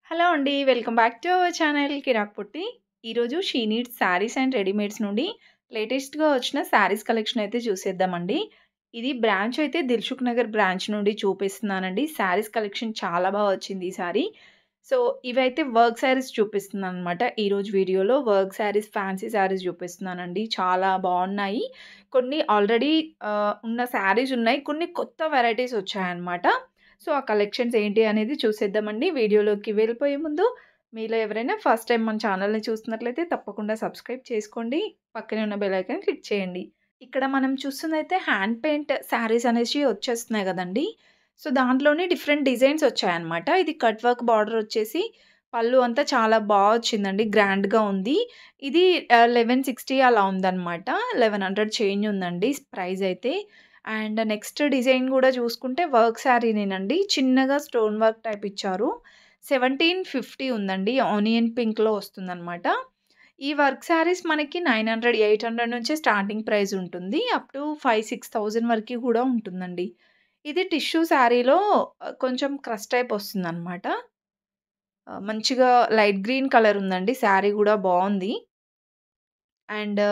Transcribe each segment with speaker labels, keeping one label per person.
Speaker 1: Hello అండి. Welcome back to our channel Kirak Putti. ఈరోజు she needs saris and readymades నుండి లేటెస్ట్‌గా వచ్చిన శారీస్ కలెక్షన్ అయితే చూసేద్దామండి. ఇది బ్రాంచ్ అయితే దిల్సుఖ్ నగర్ బ్రాంచ్ నుండి చూపిస్తున్నానండి. శారీస్ కలెక్షన్ చాలా వచ్చింది ఈసారి. సో, ఇవైతే వర్క్ శారీస్ చూపిస్తున్నాననమాట. ఈరోజు వీడియోలో వర్క్ శారీస్, ఫ్యాన్సీ శారీస్ చూపిస్తున్నానండి. చాలా బావున్నాయి. కొన్ని ఆల్రెడీ ఉన్న శారీస్ ఉన్నాయి. కొన్ని కొత్త వెరైటీస్ వచ్చాయన్నమాట. సో, ఆ కలెక్షన్స్ ఏంటి అనేది చూసేద్దామండి. వీడియోలోకి వెళ్ళిపోయే ముందు మీలో ఎవరైనా ఫస్ట్ టైమ్ మన ఛానల్‌ని చూస్తున్నట్లయితే తప్పకుండా సబ్స్క్రైబ్ చేసుకోండి. పక్కనే ఉన్న బెల్ ఐకాన్ క్లిక్ చేయండి. ఇక్కడ మనం చూస్తుందైతే హ్యాండ్ పెయింట్ శారీస్ అనేసి వచ్చేస్తున్నాయి గదండీ! సో, దాంట్లోనే డిఫరెంట్ డిజైన్స్ వచ్చాయన్నమాట. ఇది కట్ వర్క్ బార్డర్ వచ్చేసి పళ్ళు అంతా చాలా వచ్చిందండి. గ్రాండ్‌గా ఉంది. ఇది 1160 అలా ఉందన్నమాట. 1100 చేంజ్ ఉందండి ప్రైస్ అయితే. అండ్ నెక్స్ట్ డిజైన్ గూడా చూసుకుంటే వర్క్ శారీనేనండి. చిన్నగా స్టోన్ వర్క్ టైప్ ఇచ్చారు. 1750 ఉందండి. ఆనియన్ పింక్‌లో వస్తుందనమాట. ఈ వర్క్ శారీస్ మనకి 900, 800 నుంచే స్టార్టింగ్ ప్రైస్ ఉంటుంది. అప్ టు 5, 6000 వరకి కూడా ఉంటుందండి. ఇది టిష్యూ శారీలో కొంచెం క్రష్ టైప్ వస్తుందనమాట. మంచిగా లైట్ గ్రీన్ కలర్ ఉందండి. శారీ గూడా బావుంది. అండ్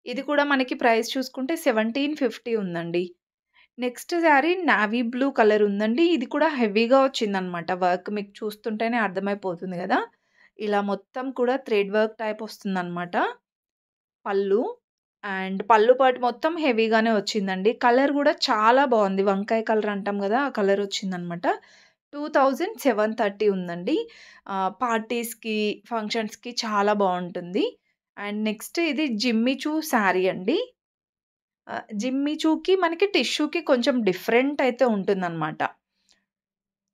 Speaker 1: ఇది కూడా మనకి ప్రైస్ చూసుకుంటే 1750 ఉందండి. Next sari navy blue colour ఉందండి. ఇది కూడా హెవీగా వచ్చిందనమాట. వర్క్ మీకు చూస్తుంటేనే అర్థమైపోతుంది గదా! ఇలా మొత్తం కూడా థ్రెడ్ వర్క్ టైప్ వస్తుందనమాట. పళ్ళు అండ్ పళ్ళు పాటు మొత్తం హెవీగానే వచ్చిందండి. కలర్ గూడా చాలా బావుంది. వంకాయ కలర్ అంటాం గదా! ఆ కలర్ వచ్చిందనమాట. 2730 ఉందండి. పార్టీస్‌కి, ఫంక్షన్స్‌కి చాలా బావుంటుంది. అండ్ నెక్స్ట్ ఇది జిమ్మి చూ శారీ అండి. జిమ్మి చూకి మనకి టిష్యూకి కొంచెం డిఫరెంట్ అయితే ఉంటుందనమాట.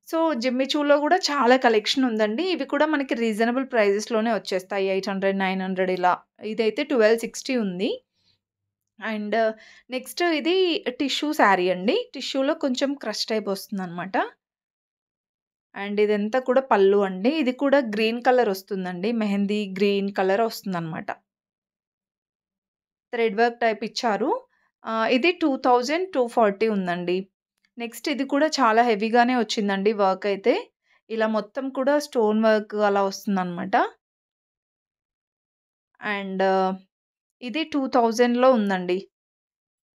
Speaker 1: సో, జిమ్మి చూలో గూడా చాలా కలెక్షన్ ఉందండి. ఇవి కూడా మనకి రీజనబుల్ ప్రైజెస్‌లోనే వచ్చేస్తాయి. 800, 900 ఇలా. ఇదైతే 1260 ఉంది. అండ్ నెక్స్ట్ ఇది టిష్యూ శారీ అండి. టిష్యూలో కొంచెం క్రష్ టైప్ వస్తుందనమాట. అండ్ ఇదంతా కూడా పళ్ళు అండి. ఇది కూడా గ్రీన్ కలర్ వస్తుందండి. మెహందీ గ్రీన్ కలర్ వస్తుందనమాట. థ్రెడ్ వర్క్ టైప్ ఇచ్చారు. ఇది 2240 ఉందండి. నెక్స్ట్ ఇది కూడా చాలా హెవీగానే వచ్చిందండి వర్క్ అయితే. ఇలా మొత్తం కూడా స్టోన్ వర్క్ అలా వస్తుందనమాట. అండ్ ఇది 2000లో ఉందండి.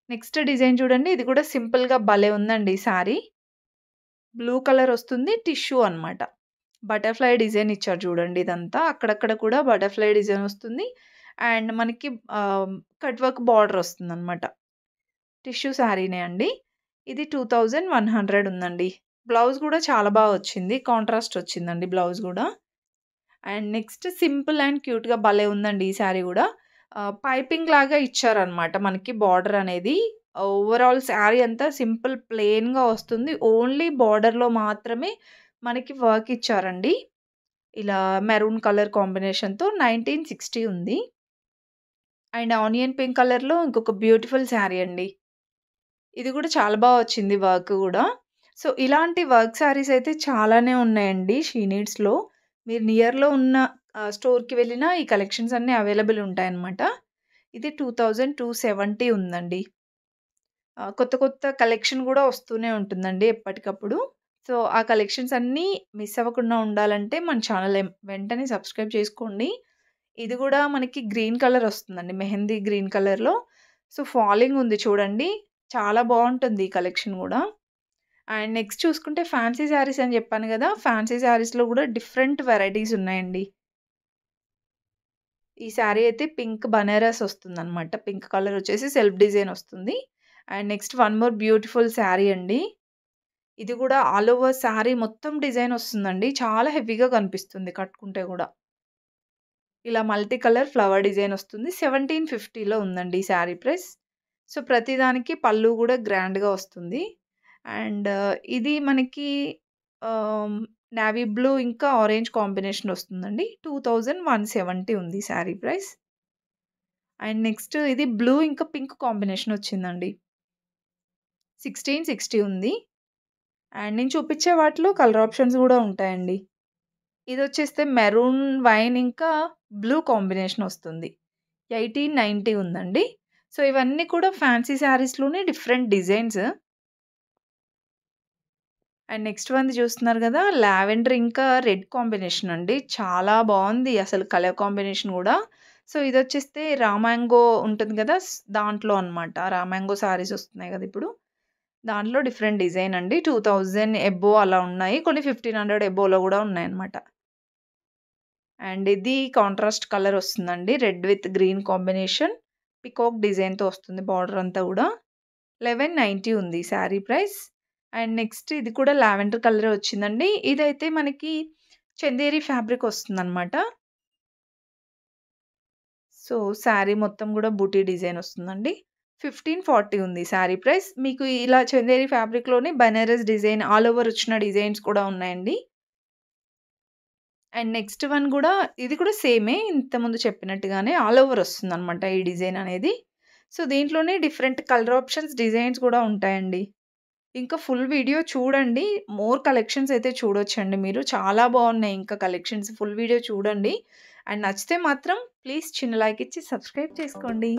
Speaker 1: నెక్స్ట్ డిజైన్ చూడండి. ఇది కూడా సింపుల్‌గా భలే ఉందండి శారీ. బ్లూ కలర్ వస్తుంది. టిష్యూ అనమాట. బటర్‌ఫ్లై డిజైన్ ఇచ్చారు చూడండి ఇదంతా. అక్కడక్కడ కూడా బటర్‌ఫ్లై డిజైన్ వస్తుంది. అండ్ మనకి కట్ వర్క్ బార్డర్ వస్తుందనమాట. టిష్యూ శారీనే అండి. ఇది 2100 ఉందండి. బ్లౌజ్ గూడా చాలా వచ్చింది. కాంట్రాస్ట్ వచ్చిందండి బ్లౌజ్ గూడా. అండ్ నెక్స్ట్ సింపుల్ అండ్ క్యూట్‌గా భలే ఉందండి ఈ శారీ గూడా. పైపింగ్ లాగా ఇచ్చారనమాట మనకి బార్డర్ అనేది. ఓవరాల్ శారీ అంతా సింపుల్ ప్లెయిన్‌గా వస్తుంది. ఓన్లీ బార్డర్‌లో మాత్రమే మనకి వర్క్ ఇచ్చారండి. ఇలా మెరూన్ కలర్ కాంబినేషన్‌తో 1960 ఉంది. అండ్ ఆనియన్ పింక్ కలర్‌లో ఇంకొక బ్యూటిఫుల్ శారీ అండి. ఇది గూడా చాలా వచ్చింది వర్క్ గూడా. సో, ఇలాంటి వర్క్ శారీస్ అయితే చాలానే ఉన్నాయండి షీ నీడ్స్‌లో. మీరు నియర్‌లో ఉన్న స్టోర్‌కి వెళ్ళినా ఈ కలెక్షన్స్ అన్నీ అవైలబుల్ ఉంటాయన్నమాట. ఇది 2270 ఉందండి. కొత్త కొత్త కలెక్షన్ గూడా వస్తూనే ఉంటుందండి ఎప్పటికప్పుడు. సో, ఆ కలెక్షన్స్ అన్నీ మిస్ అవ్వకుండా ఉండాలంటే మన ఛానల్ వెంటనే సబ్స్క్రైబ్ చేసుకోండి. ఇది గూడా మనకి గ్రీన్ కలర్ వస్తుందండి. మెహందీ గ్రీన్ కలర్‌లో. సో, ఫాలింగ్ ఉంది చూడండి. చాలా బావుంటుంది ఈ కలెక్షన్ గూడా. అండ్ నెక్స్ట్ చూసుకుంటే ఫ్యాన్సీ శారీస్ అని జెప్పాను గదా! ఫ్యాన్సీ శారీస్‌లో గూడా డిఫరెంట్ వెరైటీస్ ఉన్నాయండి. ఈ శారీ అయితే పింక్ బనారస్ వస్తుందనమాట. పింక్ కలర్ వచ్చేసి సెల్ఫ్ డిజైన్ వస్తుంది. And next one more beautiful sari అండి. ఇది గూడా ఆల్ ఓవర్ శారీ మొత్తం డిజైన్ వస్తుందండి. చాలా హెవీగా కనిపిస్తుంది కట్టుకుంటే గూడా. ఇలా మల్టీ కలర్ ఫ్లవర్ డిజైన్ వస్తుంది. 1750లో ఉందండి ఈ శారీ ప్రైస్. సో, ప్రతిదానికి పళ్ళు గూడా గ్రాండ్‌గా వస్తుంది. అండ్ ఇది మనకి ఆహ్, నేవీ బ్లూ ఇంకా ఆరెంజ్ కాంబినేషన్ వస్తుందండి. 2170 ఉంది శారీ ప్రైస్. అండ్ నెక్స్ట్ ఇది బ్లూ ఇంకా పింక్ కాంబినేషన్ వచ్చిందండి. 1660 ఉంది. అండ్ నేను చూపించే వాటిలో కలర్ ఆప్షన్స్ గూడా ఉంటాయండి. ఇదొచ్చేస్తే మెరూన్, వైన్ ఇంకా బ్లూ కాంబినేషన్ వస్తుంది. 1890 ఉందండి. సో, ఇవన్నీ కూడా ఫ్యాన్సీ శారీస్‌లోనే డిఫరెంట్ డిజైన్స్. అండ్ నెక్స్ట్ వన్‌ది చూస్తున్నారు గదా! లావెండర్ ఇంకా రెడ్ కాంబినేషన్ అండి. చాలా బావుంది అసలు కలర్ కాంబినేషన్ గూడా. సో, ఇదొచ్చేస్తే రామాంగో ఉంటుంది గదా! దాంట్లో అన్నమాట. రామాంగో శారీస్ వస్తున్నాయి గదా! ఇప్పుడు. దాంట్లో డిఫరెంట్ డిజైన్ అండి. 2000 అబోవ్ అలా ఉన్నాయి. కొన్ని 1500 అబోవ్‌లో గూడా ఉన్నాయన్నమాట. అండ్ ఇది కాంట్రాస్ట్ కలర్ వస్తుందండి. Red with green combination. Peacock డిజైన్‌తో వస్తుంది బార్డర్ అంతా గూడా. 1190 ఉంది శారీ ప్రైస్. అండ్ నెక్స్ట్ ఇది కూడా లావెండర్ కలరే వచ్చిందండి. ఇదైతే మనకి చందేరి ఫ్యాబ్రిక్ వస్తుందన్నమాట. సో, శారీ మొత్తం గూడా బూటీ డిజైన్ వస్తుందండి. 1540 ఉంది శారీ ప్రైస్. మీకు ఇలా చందేరి ఫ్యాబ్రిక్‌లోనే బనారస్ డిజైన్ ఆల్ ఓవర్ వచ్చిన డిజైన్స్ కూడా ఉన్నాయండి. అండ్ నెక్స్ట్ వన్ గూడా ఇది కూడా సేమే ఇంతకుముందు చెప్పినట్టుగానే ఆల్ ఓవర్ వస్తుందన్నమాట ఈ డిజైన్ అనేది. సో, దీంట్లోనే డిఫరెంట్ కలర్ ఆప్షన్స్, డిజైన్స్ కూడా ఉంటాయండి. ఇంకా ఫుల్ వీడియో చూడండి. మోర్ కలెక్షన్స్ అయితే చూడొచ్చండి మీరు. చాలా బావున్నాయి ఇంకా కలెక్షన్స్. ఫుల్ వీడియో చూడండి. అండ్ నచ్చితే మాత్రం ప్లీజ్ చిన్న లైక్ ఇచ్చి సబ్స్క్రైబ్ చేసుకోండి.